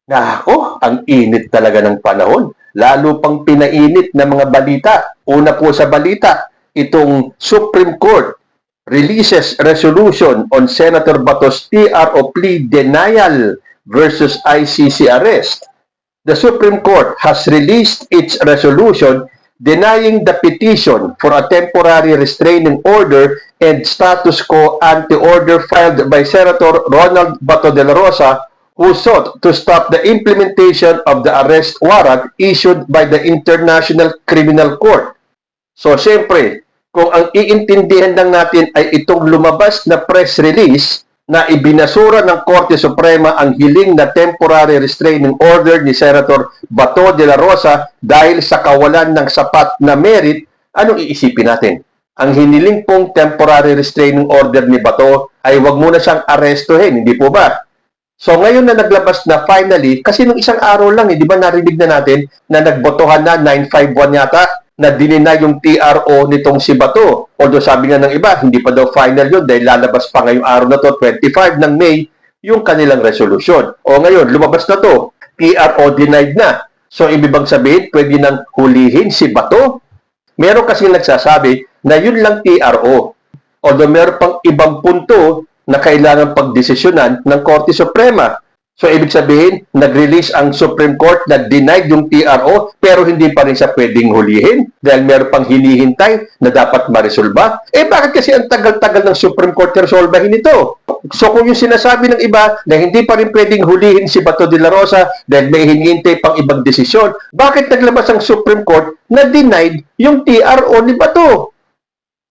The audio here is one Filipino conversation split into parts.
Nako, ang init talaga ng panahon. Lalo pang pinainit ng mga balita. Una po sa balita, itong Supreme Court releases resolution on Senator Bato's TRO plea denial versus ICC arrest. The Supreme Court has released its resolution denying the petition for a temporary restraining order and status quo anti-order filed by Senator Ronald Bato de la Rosa, who sought to stop the implementation of the arrest warrant issued by the International Criminal Court. So, siyempre, kung ang iintindihan lang natin ay itong lumabas na press release na ibinasura ng Korte Suprema ang hiling na temporary restraining order ni Senator Bato de la Rosa dahil sa kawalan ng sapat na merit, anong iisipin natin? Ang hiniling pong temporary restraining order ni Bato ay wag muna siyang arestuhin, hindi po ba? So ngayon na naglabas na finally, kasi nung isang araw lang, di ba narinig na natin na nagbotohan na 951 yata na dinina yung TRO nitong si Bato. Although sabi nga ng iba, hindi pa daw final yun dahil lalabas pa ngayong araw na to, 25 ng May, yung kanilang resolution. O ngayon, lumabas na to, TRO denied na. So ibig bang sabihin, pwede nang hulihin si Bato? Meron kasi nagsasabi na yun lang TRO. Although meron pang ibang punto na kailangan pagdesisyonan ng Korte Suprema. So, ibig sabihin, nag-release ang Supreme Court na denied yung TRO pero hindi pa rin siya pwedeng hulihin dahil meron pang hinihintay na dapat maresolba. Bakit kasi ang tagal-tagal ng Supreme Court resolbahin ito? So, kung yung sinasabi ng iba na hindi pa rin pwedeng hulihin si Bato de la Rosa dahil may hinihintay pang ibang desisyon, bakit naglabas ang Supreme Court na denied yung TRO ni Bato?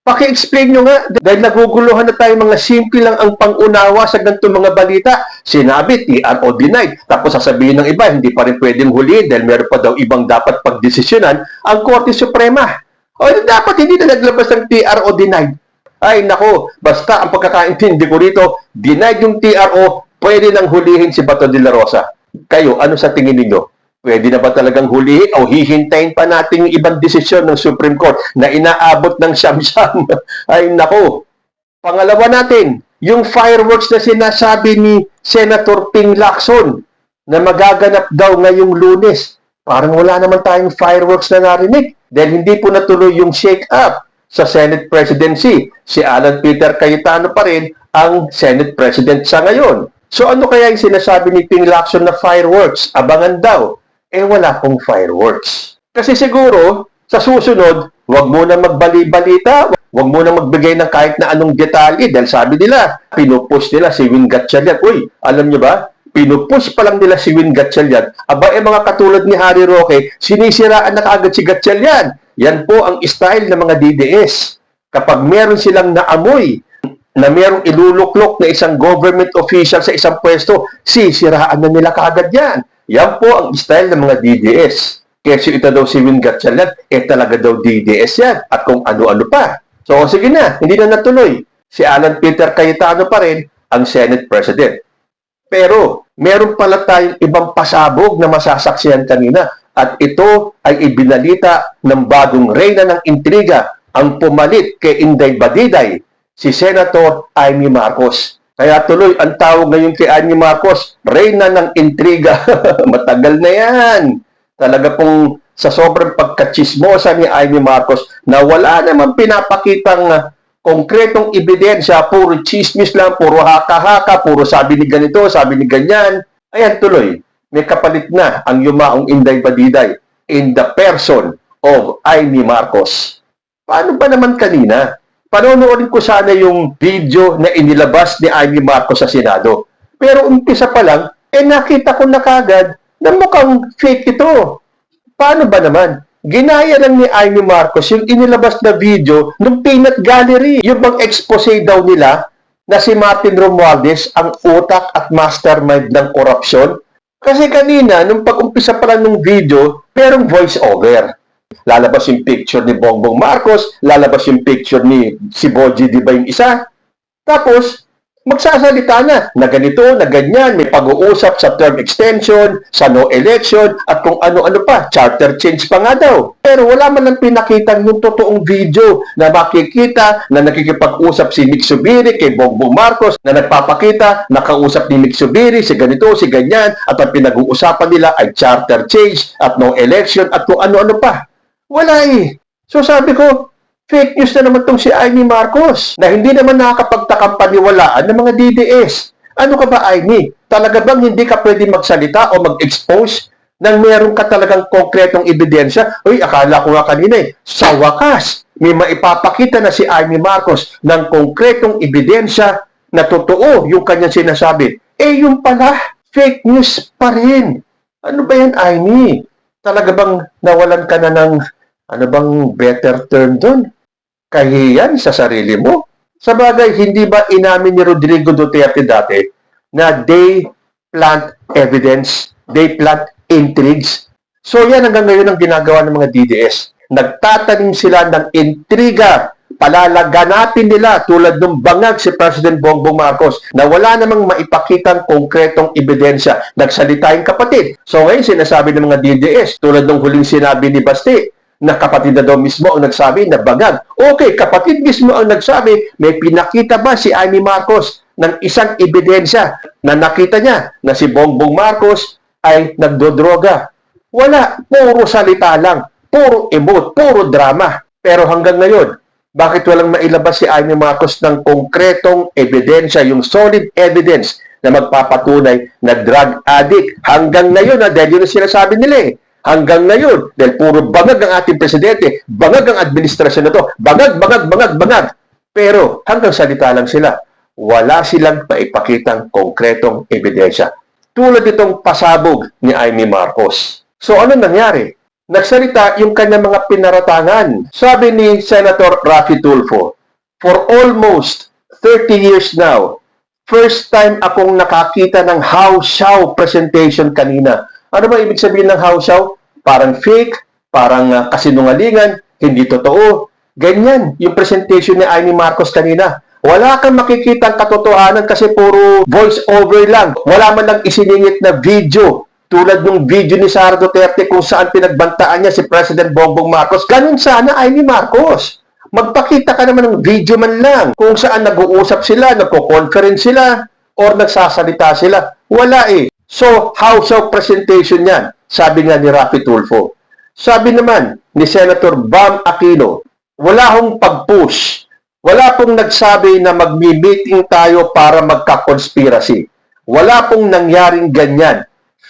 Paki-explain nyo nga, dahil naguguluhan na tayo mga simple lang ang pangunawa sa ganitong mga balita. Sinabi, TRO denied. Tapos sasabihin ng iba, hindi pa rin pwedeng huli dahil meron pa daw ibang dapat pagdesisyonan ang Korte Suprema. O dapat hindi na naglabas ng TRO denied. Ay nako, basta ang pagkakaintindi ko rito, denied yung TRO, pwede nang hulihin si Bato de la Rosa. Kayo, ano sa tingin ninyo? Pwede na ba talagang hulihin o hihintayin pa natin yung ibang desisyon ng Supreme Court na inaabot ng siyam-siyam? Ay nako. Pangalawa natin, yung fireworks na sinasabi ni Senator Ping Lacson na magaganap daw ngayong Lunes. Parang wala naman tayong fireworks na narinig dahil hindi po natuloy yung shake-up sa Senate presidency. Si Alan Peter Cayetano pa rin ang Senate President sa ngayon. So ano kaya yung sinasabi ni Ping Lacson na fireworks? Abangan daw. Wala pong fireworks. Kasi siguro, sa susunod, wag muna magbali-balita, wag muna magbigay ng kahit na anong detalye dahil sabi nila, pinupush nila si Win Gatchalian. Uy, alam nyo ba? Pinupush pa lang nila si Win Gatchalian. Aba, mga katulad ni Harry Roque, sinisiraan na kaagad si Gatchalian. Yan po ang style ng mga DDS. Kapag meron silang naamoy na merong iluluklok na isang government official sa isang pwesto, sisiraan na nila kaagad yan. Yan po ang style ng mga DDS. Kasi ito daw si Win Gatchalian, talaga daw DDS yan. At kung ano-ano pa. So, sige na, hindi na natuloy. Si Alan Peter Cayetano pa rin ang Senate President. Pero, meron pala tayong ibang pasabog na masasaksihan kanina. At ito ay ibinalita ng bagong reyna ng intriga, ang pumalit kay Inday Badiday, si Senator Amy Marcos. Kaya tuloy, ang tawag ngayon kay Amy Marcos, reyna ng intriga. Matagal na yan. Talaga pong sa sobrang pagkachismosa ni Amy Marcos na wala naman pinapakitang konkretong ebidensya, puro chismis lang, puro haka-haka, puro sabi ni ganito, sabi ni ganyan. Ayan tuloy, may kapalit na ang yumaong Inday Badiday in the person of Amy Marcos. Paano ba naman kanina? Panonoodin ko sana yung video na inilabas ni Amy Marcos sa Senado. Pero umpisa pa lang, nakita ko na kagad na mukhang fake ito. Paano ba naman? Ginaya lang ni Amy Marcos yung inilabas na video ng peanut gallery. Yung bang expose daw nila na si Martin Romualdez ang utak at mastermind ng korupsyon. Kasi kanina, nung pag-umpisa pa lang ng video, merong voice over. Lalabas yung picture ni Bongbong Marcos, lalabas yung picture ni si Boji, di ba yung isa? Tapos, magsasalita na ganito, na ganyan, may pag-uusap sa term extension, sa no election, at kung ano-ano pa, charter change pa nga daw. Pero wala man lang pinakita yung totoong video na makikita na nakikipag-usap si Mick Zubiri kay Bongbong Marcos, na nagpapakita, nakausap ni Mick Zubiri, si ganito, si ganyan, at ang pinag-uusapan nila ay charter change, at no election, at kung ano-ano pa. Wala eh. So sabi ko, fake news na naman tong si Amy Marcos na hindi naman nakakapagtakang paniwalaan ng mga DDS. Ano ka ba, Amy? Talaga bang hindi ka pwede magsalita o mag-expose nang meron ka talagang konkretong ebidensya? Uy, akala ko nga kanina eh, sa wakas, may maipapakita na si Amy Marcos ng konkretong ebidensya na totoo yung kanyang sinasabi. Eh, yung pala, fake news pa rin. Ano ba yan, Amy? Talaga bang nawalan ka na ng, ano bang better term doon? Kahiyan sa sarili mo? Sabagay, hindi ba inamin ni Rodrigo Duterte dati na they plant evidence, they plant intrigues? So yan hanggang ngayon ang ginagawa ng mga DDS. Nagtatanim sila ng intriga, palalaganatin nila tulad ng bangag si President Bongbong Marcos na wala namang maipakitang konkretong ebidensya. Nagsalita yung kapatid. So ngayon sinasabi ng mga DDS, tulad ng huling sinabi ni Basti, na kapatid na daw mismo ang nagsabi na bangag. Okay, kapatid mismo ang nagsabi, may pinakita ba si Amy Marcos ng isang ebidensya na nakita niya na si Bongbong Marcos ay nagdodroga? Wala, puro salita lang, puro emote, puro drama. Pero hanggang ngayon, bakit walang mailabas si Amy Marcos ng konkretong ebidensya, yung solid evidence na magpapatunay na drug addict? Hanggang ngayon, dahil yun ang sinasabi nila eh. Hanggang ngayon, dahil puro bangag ang ating presidente, bangag ang administrasyon na to, bangag, bangag, bangag, bangag. Pero hanggang salita lang sila. Wala silang paipakitang konkretong ebidensya. Tulad itong pasabog ni Amy Marcos. So ano nangyari? Nagsalita yung kanyang mga pinaratangan. Sabi ni Senator Raffy Tulfo, for almost 30 years now, first time akong nakakita ng how-show presentation kanina. Ano ba ibig sabihin ng how-show? Parang fake, parang kasinungalingan, hindi totoo. Ganyan yung presentation ni Amy Marcos kanina. Wala kang makikitang katotohanan kasi puro voice-over lang. Wala man lang isiningit na video tulad ng video ni Sara Duterte kung saan pinagbantaan niya si President Bongbong Marcos. Ganun sana, Amy Marcos. Magpakita ka naman ng video man lang kung saan nag-uusap sila, nagko-conference sila, or nagsasalita sila. Wala eh. So, how-show presentation yan, sabi nga ni Raffy Tulfo. Sabi naman ni Senator Bam Aquino, wala hong pag-push. Wala pong nagsabi na magmi-meeting tayo para magka-conspiracy. Wala pong nangyaring ganyan.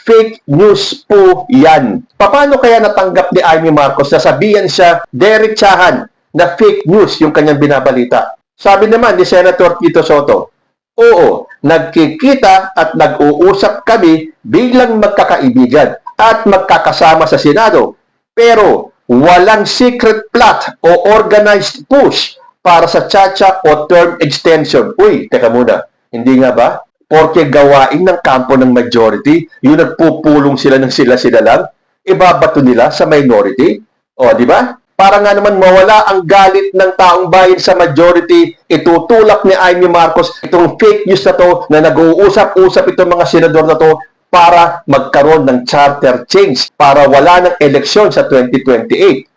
Fake news po yan. Paano kaya natanggap ni Amy Marcos na sabihan siya derechahan na fake news yung kanyang binabalita? Sabi naman ni Senator Tito Soto, oo, nagkikita at nag-uusap kami bilang magkakaibigan at magkakasama sa Senado. Pero walang secret plot o organized push para sa chacha o term extension. Uy, teka muna, hindi nga ba? Porque gawain ng kampo ng majority, yung nagpupulong sila ng sila-sila lang, ibabato nila sa minority. O, di ba? Para nga naman mawala ang galit ng taong bayan sa majority, itutulak ni Amy Marcos itong fake news na to na nag-uusap-usap itong mga senador na to para magkaroon ng charter change, para wala ng eleksyon sa 2028.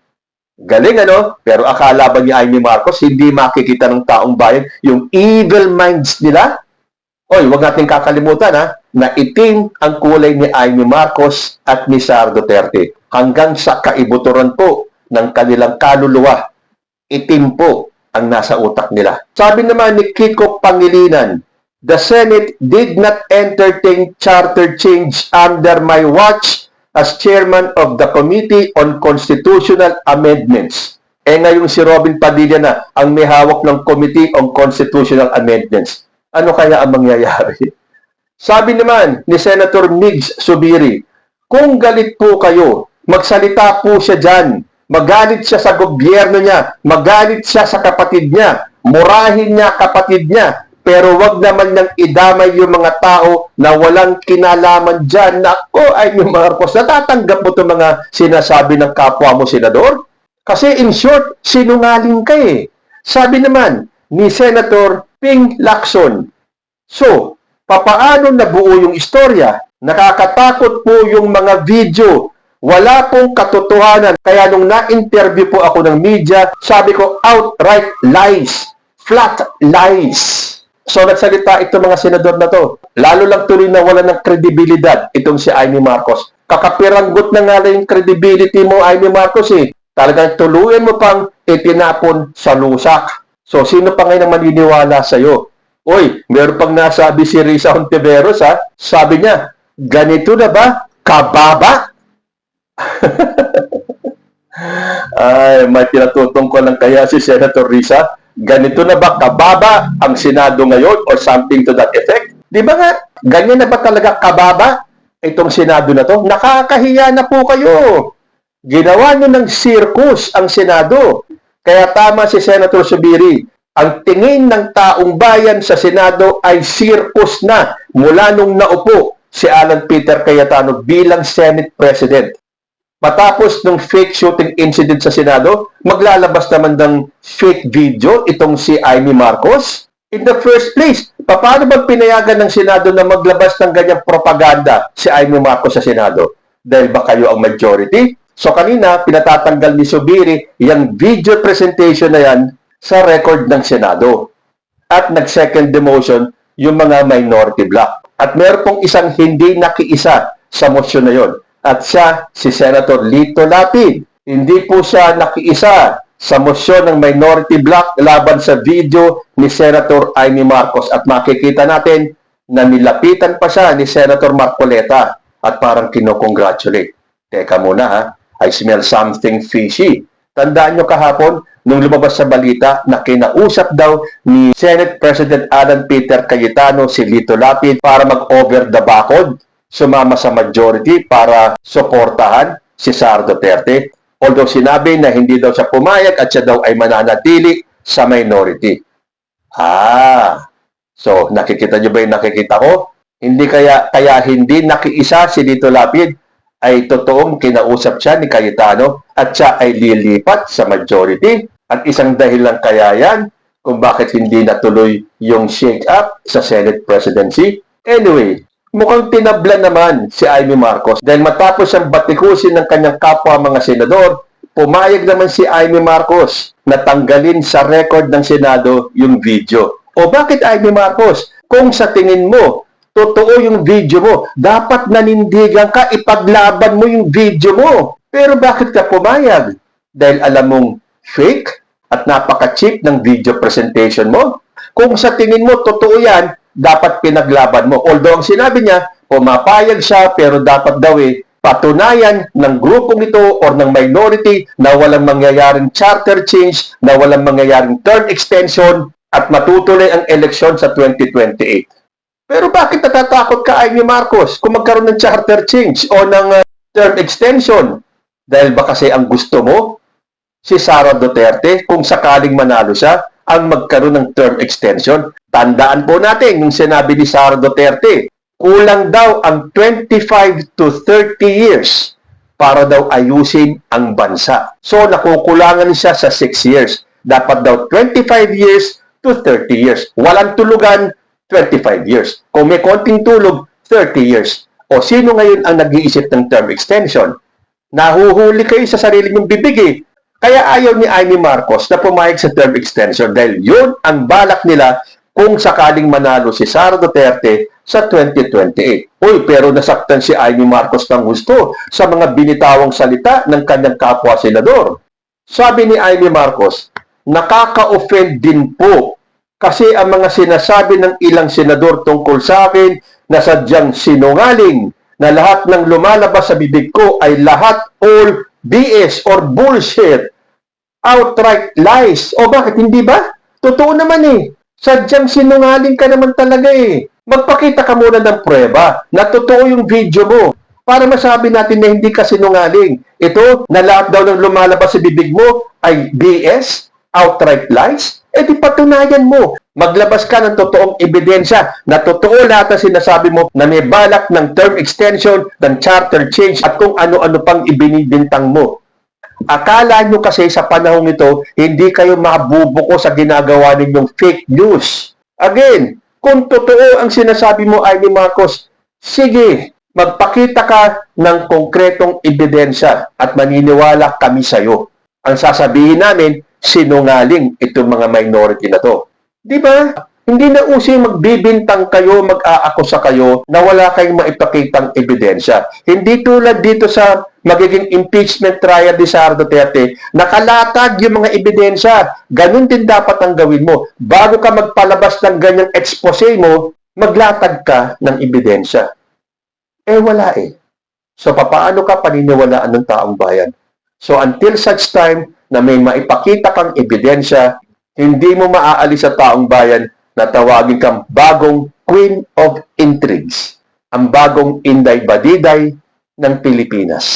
Galing ano? Pero akala ba ni Amy Marcos hindi makikita ng taong bayan yung evil minds nila? Oy, huwag natin kakalimutan na itim ang kulay ni Amy Marcos at ni Sara Duterte. Hanggang sa kaibuturan po ng kanilang kaluluwa, itim po ang nasa utak nila. Sabi naman ni Kiko Pangilinan, the Senate did not entertain charter change under my watch as chairman of the Committee on Constitutional Amendments. Ngayon si Robin Padilla na ang may hawak ng Committee on Constitutional Amendments. Ano kaya ang mangyayari? Sabi naman ni Senator Migs Zubiri, kung galit po kayo, magsalita po siya dyan. Magalit siya sa gobyerno niya, magalit siya sa kapatid niya, murahin niya kapatid niya, pero wag naman nang idamay yung mga tao na walang kinalaman dyan. Nako, ay yung Marcos, natatanggap mo itong mga sinasabi ng kapwa mo, senador? Kasi in short, sinungaling ka eh. Sabi naman ni Senator Ping Lacson, So, papaano nabuo yung istorya? Nakakatakot po yung mga video. Wala pong katotohanan. Kaya nung na-interview po ako ng media, sabi ko, outright lies. Flat lies. So, nagsalita itong mga senador na to. Lalo lang tuloy na wala ng kredibilidad itong si Amy Marcos. Kakapiranggot na nga yung credibility mo, Amy Marcos eh. Talagang tuluyan mo pang itinapon sa lusak. So, sino pa ngayon ang maniniwala sa'yo? Uy, meron pang nasabi si Risa Hontiveros ha. Sabi niya, ganito na ba? Kababa? Ay, may pinatutungkol lang kaya si Senator Risa. Ganito na ba kababa ang Senado ngayon or something to that effect? Di ba nga, ganyan na ba talaga kababa itong Senado na to? Nakakahiya na po kayo. Ginawa nyo ng circus ang Senado. Kaya tama si Senator Zubiri. Ang tingin ng taong bayan sa Senado ay circus na mula nung naupo si Alan Peter Cayetano bilang Senate President. Matapos ng fake shooting incident sa Senado, maglalabas naman ng fake video itong si Amy Marcos. In the first place, paano ba pinayagan ng Senado na maglabas ng ganyang propaganda si Amy Marcos sa Senado? Dahil ba kayo ang majority? So kanina, pinatatanggal ni Zubiri yung video presentation na yan sa record ng Senado. At nag-second demotion yung mga minority bloc. At meron pong isang hindi nakiisa sa motion na yon. At siya, si Senator Lito Lapid. Hindi po siya nakiisa sa motion ng minority bloc laban sa video ni Senator Amy Marcos. At makikita natin na nilapitan pa siya ni Senator Marcoleta at parang kinokongratulate. Teka muna ha, I smell something fishy. Tandaan nyo kahapon, nung lumabas sa balita na kinausap daw ni Senate President Alan Peter Cayetano si Lito Lapid para mag-over the backod, sumama sa majority para suportahan si Sara Duterte. Although sinabi na hindi daw siya pumayag at siya daw ay mananatili sa minority. So nakikita nyo ba yung nakikita ko? Hindi kaya hindi nakiisa si Lito Lapid ay totoong kinausap siya ni Cayetano at siya ay lilipat sa majority. At isang dahilan kaya yan kung bakit hindi natuloy yung shake-up sa Senate presidency. Anyway, mukhang tinabla naman si Amy Marcos dahil matapos siyang batikusin ng kanyang kapwa mga senador, pumayag naman si Amy Marcos na tanggalin sa record ng Senado yung video. O bakit Amy Marcos? Kung sa tingin mo, totoo yung video mo, dapat nanindigan ka, ipaglaban mo yung video mo. Pero bakit ka pumayag? Dahil alam mong fake at napaka-cheap ng video presentation mo? Kung sa tingin mo, totoo yan, dapat pinaglaban mo. Although ang sinabi niya, pumapayag siya pero dapat daw patunayan ng grupong ito or ng minority na walang mangyayaring charter change, na walang mangyayaring term extension at matutuloy ang eleksyon sa 2028. Pero bakit natatakot ka, Amy Marcos, kung magkaroon ng charter change o ng term extension? Dahil ba kasi ang gusto mo, si Sara Duterte, kung sakaling manalo siya, ang magkaroon ng term extension? Tandaan po natin yung sinabi ni Sara Duterte, kulang daw ang 25 to 30 years para daw ayusin ang bansa. So, nakukulangan siya sa 6 years. Dapat daw 25 years to 30 years. Walang tulugan, 25 years. Kung may konting tulog, 30 years. O sino ngayon ang nag-iisip ng term extension? Nahuhuli kayo sa sarili nyong bibig eh. Kaya ayaw ni Amy Marcos na pumayag sa term extension dahil yun ang balak nila kung sakaling manalo si Sara Duterte sa 2028. Uy, pero nasaktan si Amy Marcos ng gusto sa mga binitawang salita ng kanyang kapwa senador. Sabi ni Amy Marcos, nakaka-offend din po kasi ang mga sinasabi ng ilang senador tungkol sa akin na sadyang sinungaling na lahat ng lumalabas sa bibig ko ay lahat all BS or bullshit, outright lies. O bakit hindi ba? Totoo naman eh. Sadyang sinungaling ka naman talaga eh. Magpakita ka muna ng prueba na totoo yung video mo para masabi natin na hindi ka sinungaling. Ito, na lahat daw ng lumalabas sa bibig mo ay BS, outright lies, di patunayan mo. Maglabas ka ng totoong ebidensya na totoo lahat na sinasabi mo na may balak ng term extension, ng charter change at kung ano-ano pang ibinibintang mo. Akala nyo kasi sa panahong ito, hindi kayo mabubuko sa ginagawa ninyong fake news. Again, Kung totoo ang sinasabi mo, Amy Marcos, sige, magpakita ka ng konkretong ebidensya at maniniwala kami sa'yo. Ang sasabihin namin, sinungaling itong mga minority na to. Di ba? Hindi na uso yung magbibintang kayo, mag-aakusa kayo na wala kayong maipakitang ebidensya. Hindi tulad dito sa magiging impeachment trial ni Sara Duterte, nakalatag yung mga ebidensya. Ganun din dapat ang gawin mo. Bago ka magpalabas ng ganyang expose mo, maglatag ka ng ebidensya. Wala eh. So, papaano ka paniniwalaan ng taong bayan? So, until such time na may maipakita kang ebidensya, hindi mo maaalis sa taong bayan na tawagin kang bagong Queen of Intrigues, ang bagong Inday Badiday ng Pilipinas.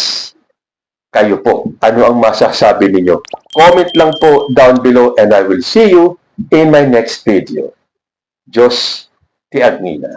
Kayo po, ano ang masasabi ninyo? Comment lang po down below and I will see you in my next video. Diyos ti Agnina.